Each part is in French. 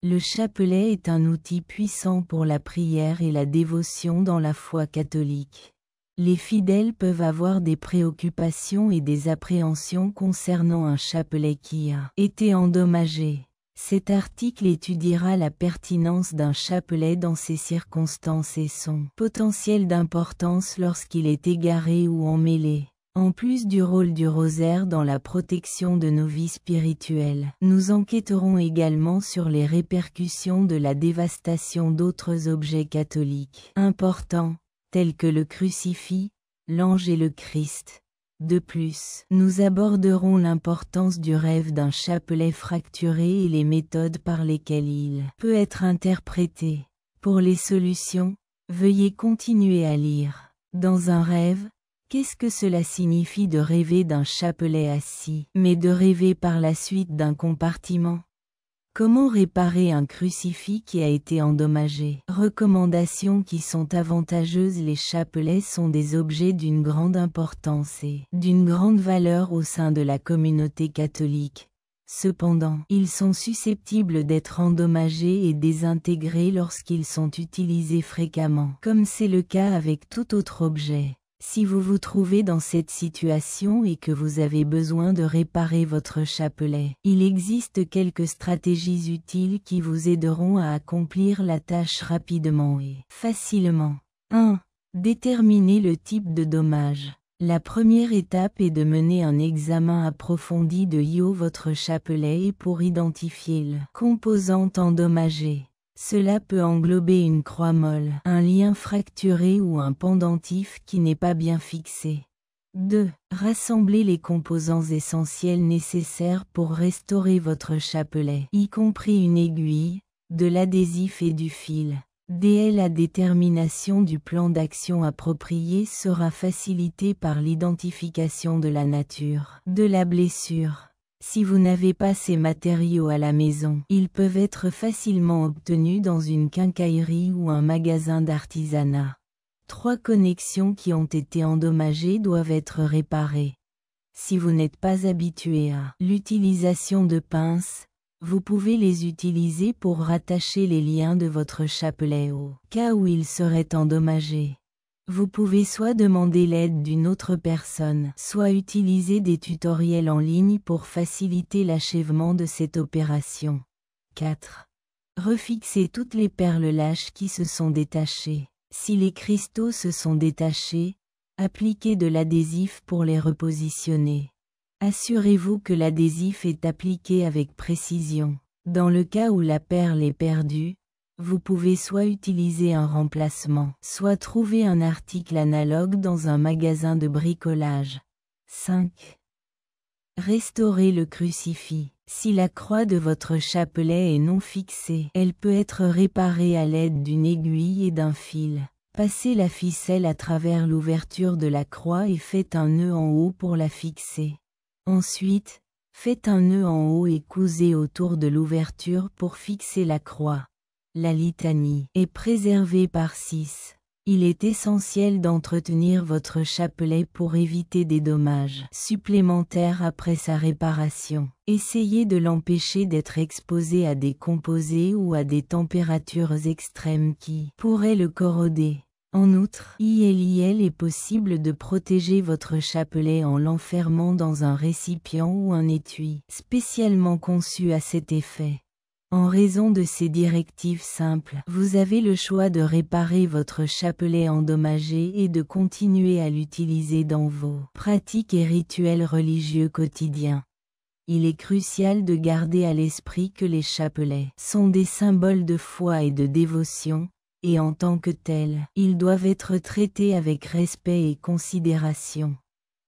Le chapelet est un outil puissant pour la prière et la dévotion dans la foi catholique. Les fidèles peuvent avoir des préoccupations et des appréhensions concernant un chapelet qui a été endommagé. Cet article étudiera la pertinence d'un chapelet dans ces circonstances et son potentiel d'importance lorsqu'il est égaré ou emmêlé. En plus du rôle du rosaire dans la protection de nos vies spirituelles, nous enquêterons également sur les répercussions de la dévastation d'autres objets catholiques importants, tels que le crucifix, l'ange et le Christ. De plus, nous aborderons l'importance du rêve d'un chapelet fracturé et les méthodes par lesquelles il peut être interprété. Pour les solutions, veuillez continuer à lire. Dans un rêve, qu'est-ce que cela signifie de rêver d'un chapelet assis, mais de rêver par la suite d'un compartiment? Comment réparer un crucifix qui a été endommagé? Recommandations qui sont avantageuses. Les chapelets sont des objets d'une grande importance et d'une grande valeur au sein de la communauté catholique. Cependant, ils sont susceptibles d'être endommagés et désintégrés lorsqu'ils sont utilisés fréquemment, comme c'est le cas avec tout autre objet. Si vous vous trouvez dans cette situation et que vous avez besoin de réparer votre chapelet, il existe quelques stratégies utiles qui vous aideront à accomplir la tâche rapidement et facilement. 1. Déterminer le type de dommage. La première étape est de mener un examen approfondi de votre chapelet pour identifier le composant endommagé. Cela peut englober une croix molle, un lien fracturé ou un pendentif qui n'est pas bien fixé. 2. Rassembler les composants essentiels nécessaires pour restaurer votre chapelet, y compris une aiguille, de l'adhésif et du fil. La détermination du plan d'action approprié sera facilitée par l'identification de la nature de la blessure. Si vous n'avez pas ces matériaux à la maison, ils peuvent être facilement obtenus dans une quincaillerie ou un magasin d'artisanat. 3 connexions qui ont été endommagées doivent être réparées. Si vous n'êtes pas habitué à l'utilisation de pinces, vous pouvez les utiliser pour rattacher les liens de votre chapelet au cas où ils seraient endommagés. Vous pouvez soit demander l'aide d'une autre personne, soit utiliser des tutoriels en ligne pour faciliter l'achèvement de cette opération. 4. Refixer toutes les perles lâches qui se sont détachées. Si les cristaux se sont détachés, appliquez de l'adhésif pour les repositionner. Assurez-vous que l'adhésif est appliqué avec précision. Dans le cas où la perle est perdue, vous pouvez soit utiliser un remplacement, soit trouver un article analogue dans un magasin de bricolage. 5. Restaurer le crucifix. Si la croix de votre chapelet est non fixée, elle peut être réparée à l'aide d'une aiguille et d'un fil. Passez la ficelle à travers l'ouverture de la croix et faites un nœud en haut pour la fixer. Ensuite, faites un nœud en haut et cousez autour de l'ouverture pour fixer la croix. La litanie est préservée par 6. Il est essentiel d'entretenir votre chapelet pour éviter des dommages supplémentaires après sa réparation. Essayez de l'empêcher d'être exposé à des composés ou à des températures extrêmes qui pourraient le corroder. En outre, il est possible de protéger votre chapelet en l'enfermant dans un récipient ou un étui spécialement conçu à cet effet. En raison de ces directives simples, vous avez le choix de réparer votre chapelet endommagé et de continuer à l'utiliser dans vos pratiques et rituels religieux quotidiens. Il est crucial de garder à l'esprit que les chapelets sont des symboles de foi et de dévotion, et en tant que tels, ils doivent être traités avec respect et considération.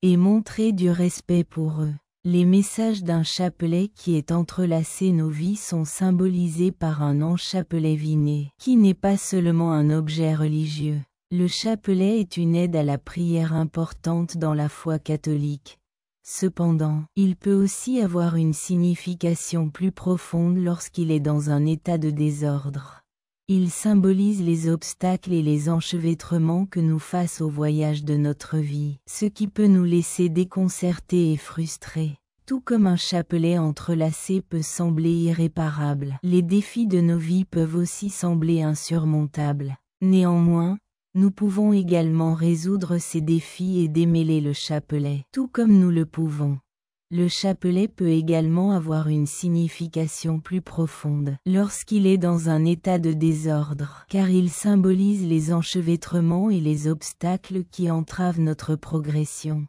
Et montrer du respect pour eux. Les messages d'un chapelet qui est entrelacé nos vies sont symbolisés par un enchapelet viné, qui n'est pas seulement un objet religieux. Le chapelet est une aide à la prière importante dans la foi catholique. Cependant, il peut aussi avoir une signification plus profonde lorsqu'il est dans un état de désordre. Il symbolise les obstacles et les enchevêtrements que nous face au voyage de notre vie, ce qui peut nous laisser déconcertés et frustrés. Tout comme un chapelet entrelacé peut sembler irréparable, les défis de nos vies peuvent aussi sembler insurmontables. Néanmoins, nous pouvons également résoudre ces défis et démêler le chapelet, tout comme nous le pouvons. Le chapelet peut également avoir une signification plus profonde lorsqu'il est dans un état de désordre, car il symbolise les enchevêtrements et les obstacles qui entravent notre progression.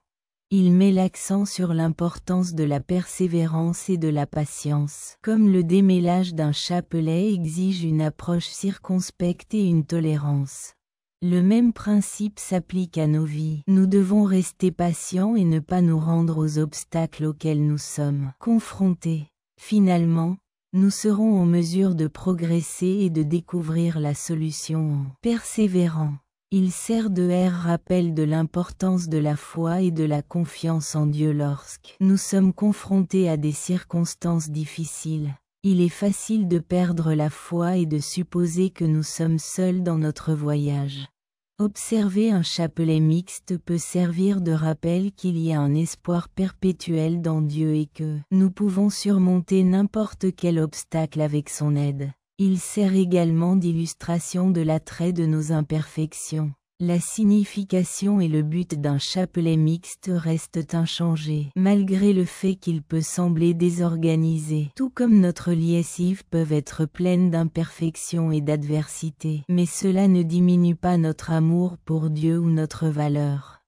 Il met l'accent sur l'importance de la persévérance et de la patience. Comme le démêlage d'un chapelet exige une approche circonspecte et une tolérance. Le même principe s'applique à nos vies. Nous devons rester patients et ne pas nous rendre aux obstacles auxquels nous sommes confrontés. Finalement, nous serons en mesure de progresser et de découvrir la solution en persévérant. Il sert de rappel de l'importance de la foi et de la confiance en Dieu lorsque nous sommes confrontés à des circonstances difficiles. Il est facile de perdre la foi et de supposer que nous sommes seuls dans notre voyage. Observer un chapelet mixte peut servir de rappel qu'il y a un espoir perpétuel dans Dieu et que nous pouvons surmonter n'importe quel obstacle avec son aide. Il sert également d'illustration de l'attrait de nos imperfections. La signification et le but d'un chapelet mixte restent inchangés, malgré le fait qu'il peut sembler désorganisé. Tout comme notre lessive peuvent être pleines d'imperfections et d'adversité, mais cela ne diminue pas notre amour pour Dieu ou notre valeur.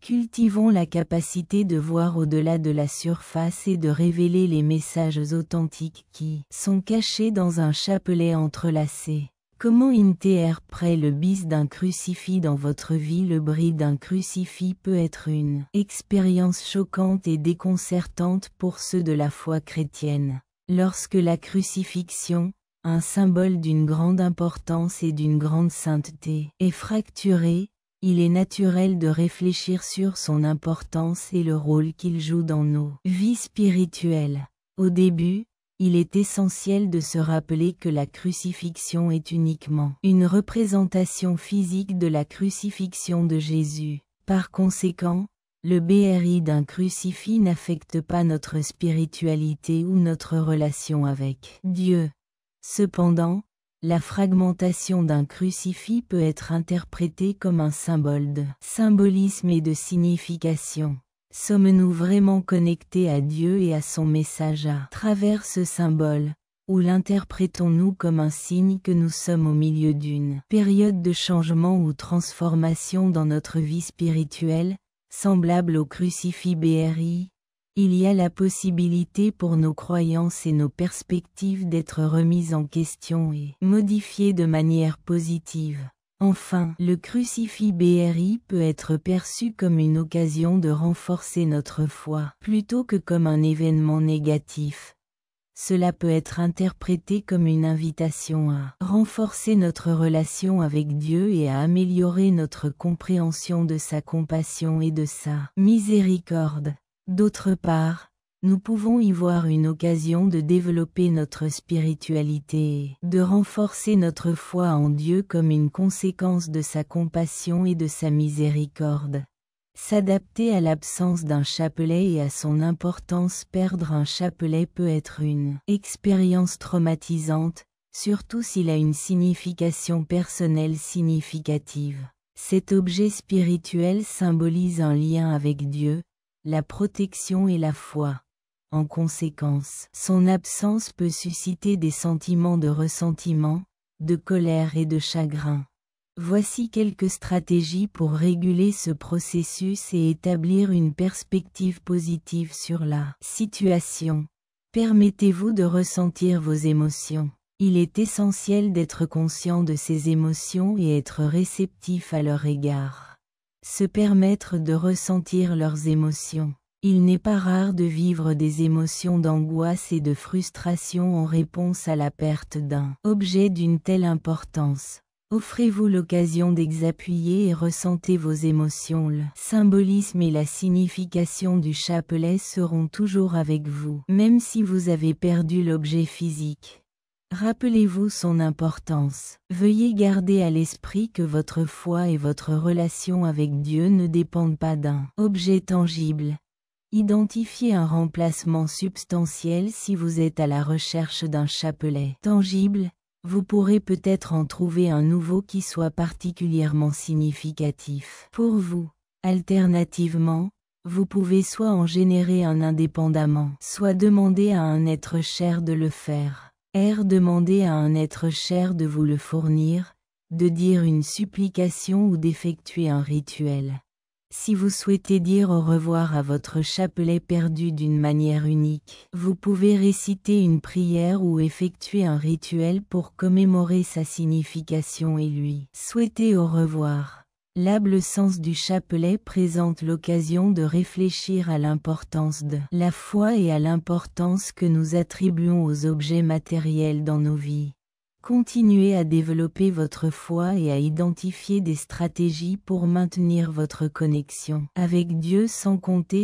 Cultivons la capacité de voir au-delà de la surface et de révéler les messages authentiques qui sont cachés dans un chapelet entrelacé. Comment interpréter le bis d'un crucifix dans votre vie? Le bris d'un crucifix peut être une expérience choquante et déconcertante pour ceux de la foi chrétienne. Lorsque la crucifixion, un symbole d'une grande importance et d'une grande sainteté, est fracturée, il est naturel de réfléchir sur son importance et le rôle qu'il joue dans nos vies spirituelles. Au début, il est essentiel de se rappeler que la crucifixion est uniquement une représentation physique de la crucifixion de Jésus. Par conséquent, le bris d'un crucifix n'affecte pas notre spiritualité ou notre relation avec Dieu. Cependant, la fragmentation d'un crucifix peut être interprétée comme un symbole de symbolisme et de signification. Sommes-nous vraiment connectés à Dieu et à son message à travers ce symbole, ou l'interprétons-nous comme un signe que nous sommes au milieu d'une période de changement ou transformation dans notre vie spirituelle, semblable au crucifix bris? Il y a la possibilité pour nos croyances et nos perspectives d'être remises en question et modifiées de manière positive. Enfin, le crucifix bris peut être perçu comme une occasion de renforcer notre foi, plutôt que comme un événement négatif. Cela peut être interprété comme une invitation à renforcer notre relation avec Dieu et à améliorer notre compréhension de sa compassion et de sa miséricorde. D'autre part, nous pouvons y voir une occasion de développer notre spiritualité et de renforcer notre foi en Dieu comme une conséquence de sa compassion et de sa miséricorde. S'adapter à l'absence d'un chapelet et à son importance. Perdre un chapelet peut être une expérience traumatisante, surtout s'il a une signification personnelle significative. Cet objet spirituel symbolise un lien avec Dieu, la protection et la foi. En conséquence, son absence peut susciter des sentiments de ressentiment, de colère et de chagrin. Voici quelques stratégies pour réguler ce processus et établir une perspective positive sur la situation. Permettez-vous de ressentir vos émotions. Il est essentiel d'être conscient de ces émotions et être réceptif à leur égard. Se permettre de ressentir leurs émotions. Il n'est pas rare de vivre des émotions d'angoisse et de frustration en réponse à la perte d'un objet d'une telle importance. Offrez-vous l'occasion d'exappuyer et ressentez vos émotions. Le symbolisme et la signification du chapelet seront toujours avec vous, même si vous avez perdu l'objet physique. Rappelez-vous son importance. Veuillez garder à l'esprit que votre foi et votre relation avec Dieu ne dépendent pas d'un objet tangible. Identifiez un remplacement substantiel si vous êtes à la recherche d'un chapelet tangible. Vous pourrez peut-être en trouver un nouveau qui soit particulièrement significatif pour vous. Alternativement, vous pouvez soit en générer un indépendamment, soit demander à un être cher de le faire. Demander à un être cher de vous le fournir, de dire une supplication ou d'effectuer un rituel. Si vous souhaitez dire au revoir à votre chapelet perdu d'une manière unique, vous pouvez réciter une prière ou effectuer un rituel pour commémorer sa signification et lui souhaiter au revoir. L'hable sens du chapelet présente l'occasion de réfléchir à l'importance de la foi et à l'importance que nous attribuons aux objets matériels dans nos vies. Continuez à développer votre foi et à identifier des stratégies pour maintenir votre connexion avec Dieu sans compter